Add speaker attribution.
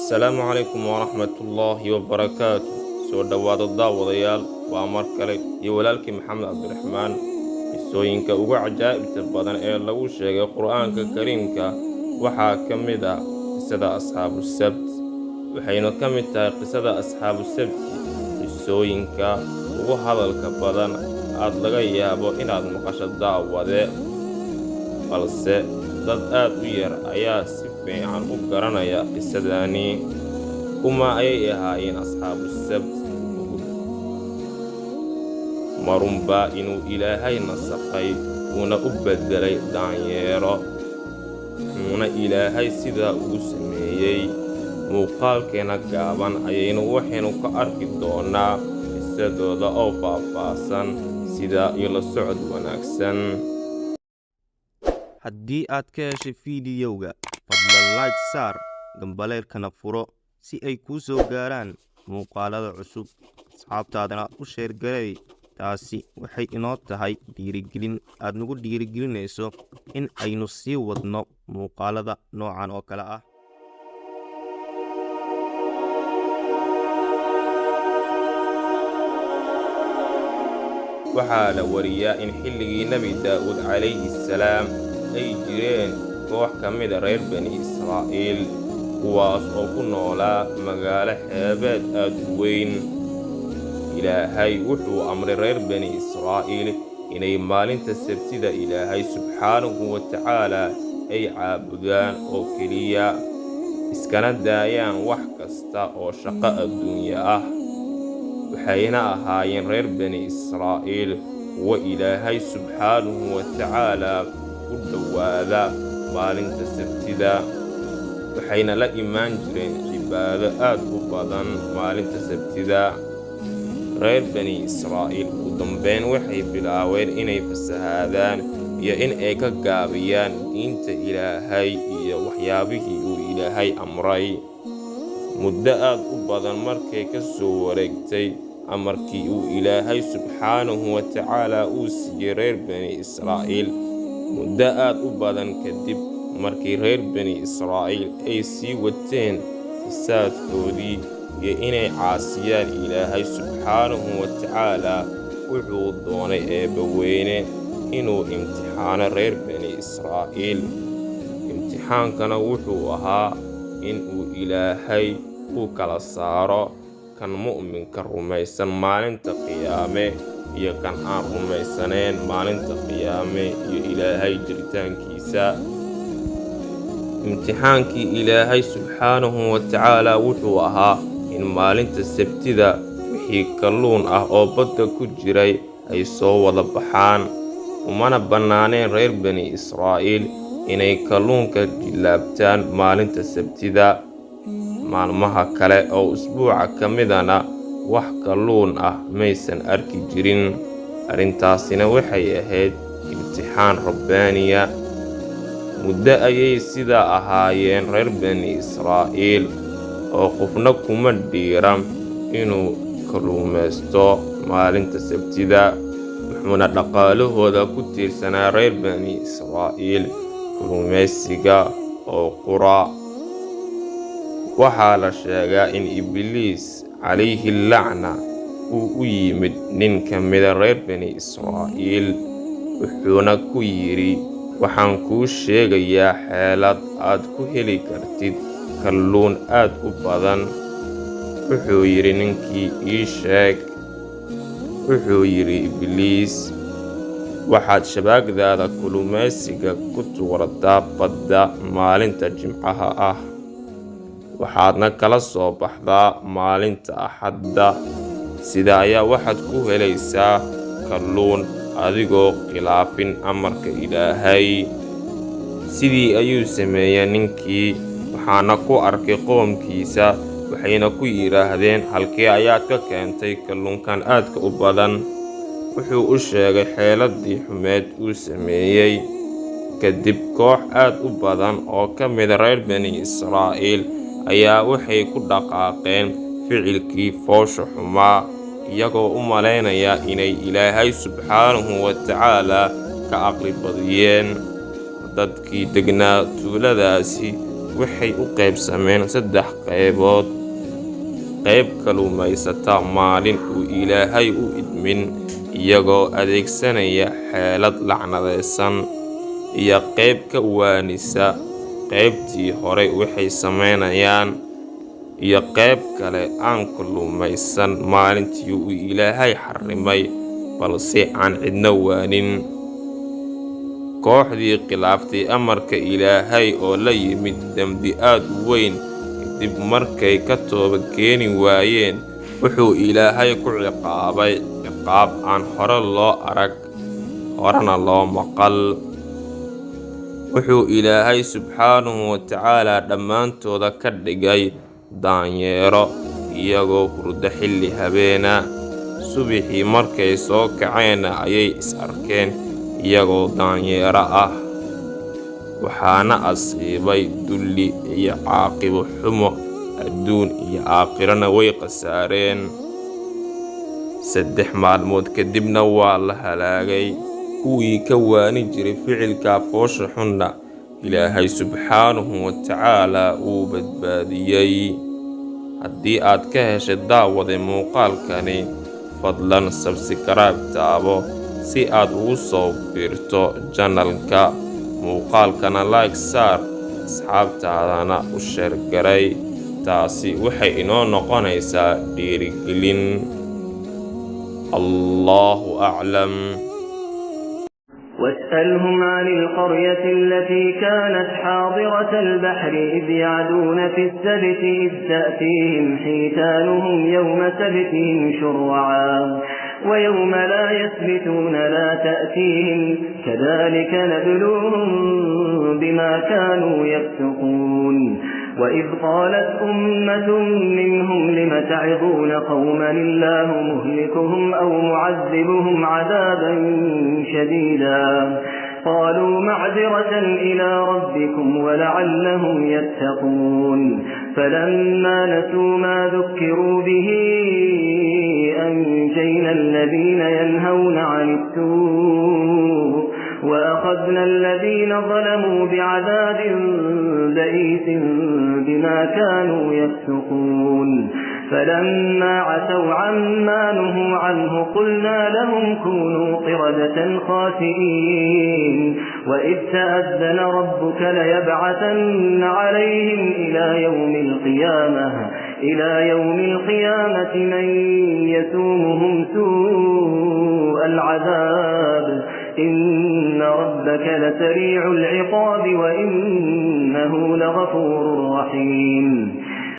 Speaker 1: السلام عليكم ورحمة الله وبركاته. سو دواad daawadayaal waa mar kale iyo walaalkii Maxamed Cabdiraxmaan qisooyinka ugu cajaa'ibta badan ee lagu sheegay Qur'aanka Kariimka waxaa ka mid ah qisada asxaabu sabt. waxayna ka mid tahay qisada asxaabu sabt qisooyinka ugu hadalka badan aad laga yaabo inaad maqasho daawade, balse dad aad u yar ayaa si fiican u garanaya qisadani. kuma ayay ahaayeen asxaabu sabt? marunba inuu Ilaahay nasakhay una u bedelay daanyeero, wuxuuna Ilaahay sidaa ugu sameeyey. muuqaalkeena gaaban ayaynu waxaynu ka arki doonaa qisadooda oo faahfaahsan sidaa iyo la socod wanaagsan.
Speaker 2: haddii aad ka heshay fiidiyowga fadlan like saar, gambaleelkana furo si ay kuu soo gaaraan muuqaalada cusub. asxaabtaadana u sheer garay, taasi waxay inoo tahay dhiirigelin aad nagu dhiirigelinayso in aynu sii wadno muuqaalada noocan oo kale ah.
Speaker 1: waxaa la wariyaa in xilligii Nabi Daa'uud calayhi salaam ay jireen koox ka mid ah reer bani Israa'iil, kuwaas oo ku noolaa magaalo xeebeed aad u weyn. Ilaahay wuxuu amray reer bani Israa'iil inay maalinta sabtida Ilaahay subxaanahu wa tacaala ay caabudaan oo keliya, iskana daayaan wax kasta oo shaqo adduunya ah. waxayna ahaayeen reer bani Israa'iil kuwa Ilaahay subxaanahu wa tacaala u dhowaada maalinta sabtida, waxayna la imaan jireen cibaado aad u badan maalinta sabtida. reer bani Israa'iil ugu dambeyn waxay bilaabeen inay fasahaadaan iyo in ay ka gaabiyaan diinta Ilaahay iyo waxyaabihii uu Ilaahay amray. muddo aad u badan markay ka soo wareegtay amarkii uu Ilaahay subxaanahu wa tacaala uu siiyey reer bani Israa'iil, muddo aad u badan kadib markii reer bani Israa'iil ay sii wateen fasaadkoodii iyo inay caasiyaan Ilaahay subxaanahu wa tacaala, wuxuu doonay eebbaweyne inuu imtixaano reer bani Israa'iil. imtixaankana wuxuu ahaa in uu Ilaahay u kala saaro kan mu'minka rumaysan maalinta qiyaame iyo kan aan rumaysanayn maalinta qiyaame iyo Ilaahay jiritaankiisa. imtixaankii Ilaahay subxaanahu wa tacaala wuxuu ahaa in maalinta sabtida wixii kalluun ah oo badda ku jiray ay soo wada baxaan, umana bannaaneen reer bani Israa'iil inay kalluunka jillaabtaan maalinta sabtida. maalmaha kale oo usbuuca ka midana wax kalluun ah maysan arki jirin. arrintaasina waxay ahayd imtixaan rabbaaniya. muddo ayay sidaa ahaayeen reer bani Israa'iil oo qofna kuma dhiiran inuu kalluumaysto maalinta sabtida, wuxuuna dhaqaalahooda ku tiirsanaa reer bani Israa'iil kalluumaysiga oo qura. waxaa la sheegaa in Ibliis calayhi lacna uu u yimid nin ka mida reer bani Israa'iil, wuxuuna ku yidhi, waxaan kuu sheegayaa xeelad aad ku heli kartid kalluun aad u badan. wuxuu yidhi ninkii, ii sheeg. wuxuu yidhi Ibliis, waxaad shabaagdaada kalluumaysiga ku tuurataa badda maalinta Jimcaha ah, waxaadna kala soo baxdaa maalinta Axadda. sidaa ayaa waxaad ku helaysaa kalluun adigoo khilaafin amarka Ilaahay. sidii ayuu sameeyey ninkii, waxaana ku arkay qoomkiisa, waxayna ku yidhaahdeen, halkee ayaad ka keentay kalluunkan aadka u badan? wuxuu u sheegay xeeladdii xumeed uu sameeyey. kadib koox aad u badan oo ka mida reer bani Israa'iil ayaa waxay ku dhaqaaqeen ficilkii foosha xumaa, iyagoo u malaynaya inay Ilaahay subxaanahu wa tacaala ka aqli badiyeen. dadkii degnaa tuuladaasi waxay u qaybsameen 3 qaybood. qayb kalluumaysata maalin uu Ilaahay u idmin iyagoo adeegsanaya xeelad lacnadaysan, iyo qayb ka waanisa qaybtii hore waxay sameynayaan, iyo qayb kale aan kalluumaysan maalintii uu Ilaahay xarimay balse aan cidna waanin. kooxdii khilaaftay amarka Ilaahay oo la yimid dembi aad u weyn kadib markay ka tooba keeni waayeen, wuxuu Ilaahay ku ciqaabay ciqaab aan hore loo arag horena loo maqal. wuxuu Ilaahay subxaanahu wa tacaala dhammaantooda ka dhigay daanyeero iyagoo hurda xilli habeena. subaxii markay soo kaceenna ayay is arkeen iyagoo daanyeero ah, waxaana asiibay dulli iyo caaqibo xumo adduun iyo aakhirana way khasaareen. 3 maalmood kadibna waa la halaagay kuwii ka waani jiray ficilka foosha xunna Ilaahay subxaanahu wa tacaala uu badbaadiyey. haddii aad ka heshay daawade muuqaalkani, fadlan subscribe taabo si aad ugu soo biirto channelka. muuqaalkana like saar, asxaabtaadana u sheer garay. taasi waxay inoo noqonaysaa dhiirigelin. Allahu a'lam.
Speaker 3: واسألهم عن القرية التي كانت حاضرة البحر إذ يعدون في السبت إذ تأتيهم حيتانهم يوم سبتهم شرعا ويوم لا يسبتون لا تأتيهم كذلك نبلوهم بما كانوا يفسقون. وإذ قالت أمة منهم لم تعظون قوما الله مهلكهم أو معذبهم عذابا شديدا قالوا معذرة إلى ربكم ولعلهم يتقون. فلما نسوا ما ذكروا به أنجينا الذين ينهون عن السوء وأخذنا الذين ظلموا بعذاب بئيس بما كانوا يفسقون. فلما عتوا عما نهوا عنه قلنا لهم كونوا قردة خاسئين. وإذ تأذن ربك ليبعثن عليهم إلى يوم القيامة من يسومهم سوء العذاب إن ربك لسريع العقاب وإنه لغفور رحيم.